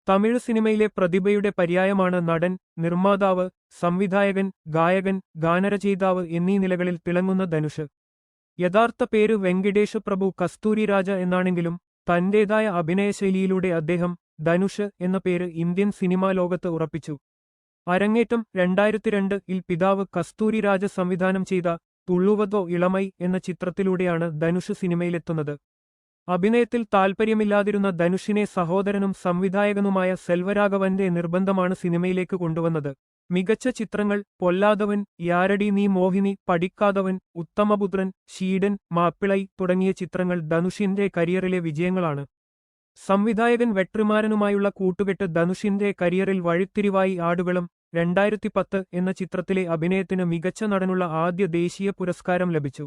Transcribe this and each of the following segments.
തമിഴ് സിനിമയിലെ പ്രതിഭയുടെ പര്യായമാണ് നടൻ, നിർമ്മാതാവ്, സംവിധായകൻ, ഗായകൻ, ഗാനരചയിതാവ് എന്നീ നിലകളിൽ തിളങ്ങുന്ന ധനുഷ്. യഥാർത്ഥ പേര് വെങ്കിടേഷ് പ്രഭു കസ്തൂരിരാജ എന്നാണെങ്കിലും തന്റേതായ അഭിനയശൈലിയിലൂടെ അദ്ദേഹം ധനുഷ് എന്ന പേര് ഇന്ത്യൻ സിനിമാ ലോകത്ത് ഉറപ്പിച്ചു. അരങ്ങേറ്റം 2002-ൽ പിതാവ് കസ്തൂരിരാജ സംവിധാനം ചെയ്ത തുള്ളുവതോ ഇളമൈ എന്ന ചിത്രത്തിലൂടെയാണ് ധനുഷ് സിനിമയിലെത്തുന്നത്. അഭിനയത്തിൽ താൽപ്പര്യമില്ലാതിരുന്ന ധനുഷിനെ സഹോദരനും സംവിധായകനുമായ സെൽവരാഘവന്റെ നിർബന്ധമാണ് സിനിമയിലേക്ക് കൊണ്ടുവന്നത്. മികച്ച ചിത്രങ്ങൾ പൊല്ലാതവൻ, യാരടി നീ മോഹിനി, പഠിക്കാതവൻ, ഉത്തമപുത്രൻ, ശീഡൻ, മാപ്പിളൈ തുടങ്ങിയ ചിത്രങ്ങൾ ധനുഷിന്റെ കരിയറിലെ വിജയങ്ങളാണ്. സംവിധായകൻ വെട്രിമാരനുമായുള്ള കൂട്ടുകെട്ട് ധനുഷിന്റെ കരിയറിൽ വഴിത്തിരിവായി. ആടുകളം 2010 എന്ന ചിത്രത്തിലെ അഭിനയത്തിന് മികച്ച നടനുള്ള ആദ്യ ദേശീയ പുരസ്കാരം ലഭിച്ചു.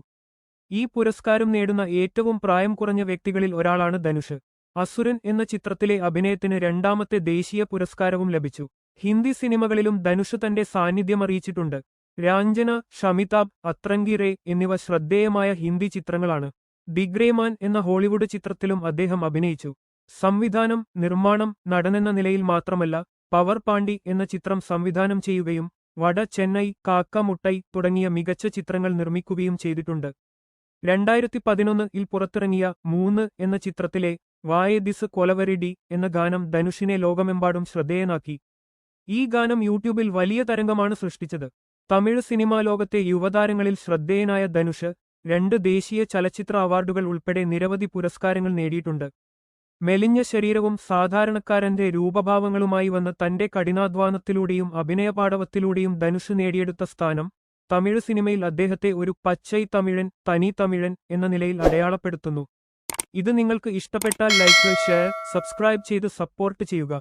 ഈ പുരസ്കാരം നേടുന്ന ഏറ്റവും പ്രായം കുറഞ്ഞ വ്യക്തികളിൽ ഒരാളാണ് ധനുഷ്. അസുരൻ എന്ന ചിത്രത്തിലെ അഭിനയത്തിന് രണ്ടാമത്തെ ദേശീയ പുരസ്കാരവും ലഭിച്ചു. ഹിന്ദി സിനിമകളിലും ധനുഷ് തന്റെ സാന്നിധ്യമറിയിച്ചിട്ടുണ്ട്. രാഞ്ജന, ഷമിതാബ്, അത്രംഗി റേ എന്നിവ ശ്രദ്ധേയമായ ഹിന്ദി ചിത്രങ്ങളാണ്. ദിഗ്രേമാൻ എന്ന ഹോളിവുഡ് ചിത്രത്തിലും അദ്ദേഹം അഭിനയിച്ചു. സംവിധാനം, നിർമ്മാണം, നടനെന്ന നിലയിൽ മാത്രമല്ല, പവർ പാണ്ഡി എന്ന ചിത്രം സംവിധാനം ചെയ്യുകയും വട ചെന്നൈ, കാക്ക മുട്ടൈ തുടങ്ങിയ മികച്ച ചിത്രങ്ങൾ നിർമ്മിക്കുകയും ചെയ്തിട്ടുണ്ട്. 2011-ൽ പുറത്തിറങ്ങിയ 3 എന്ന ചിത്രത്തിലെ വായേ ദിസ് കൊലവരിഡി എന്ന ഗാനം ധനുഷിനെ ലോകമെമ്പാടും ശ്രദ്ധേയനാക്കി. ഈ ഗാനം യൂട്യൂബിൽ വലിയ തരംഗമാണ് സൃഷ്ടിച്ചത്. തമിഴ് സിനിമാ ലോകത്തെ യുവതാരങ്ങളിൽ ശ്രദ്ധേയനായ ധനുഷ് 2 ദേശീയ ചലച്ചിത്ര അവാർഡുകൾ ഉൾപ്പെടെ നിരവധി പുരസ്കാരങ്ങൾ നേടിയിട്ടുണ്ട്. മെലിഞ്ഞ ശരീരവും സാധാരണക്കാരന്റെ രൂപഭാവങ്ങളുമായി വന്ന് തന്റെ കഠിനാധ്വാനത്തിലൂടെയും അഭിനയപാടവത്തിലൂടെയും ധനുഷ് നേടിയെടുത്ത സ്ഥാനം തമിഴ് സിനിമയിൽ അദ്ദേഹത്തെ ഒരു പച്ചൈ തമിഴൻ, തനി തമിഴൻ എന്ന നിലയിൽ അടയാളപ്പെടുത്തുന്നു. ഇത് നിങ്ങൾക്ക് ഇഷ്ടപ്പെട്ടാൽ ലൈക്ക്, ഷെയർ, സബ്സ്ക്രൈബ് ചെയ്ത് സപ്പോർട്ട് ചെയ്യുക.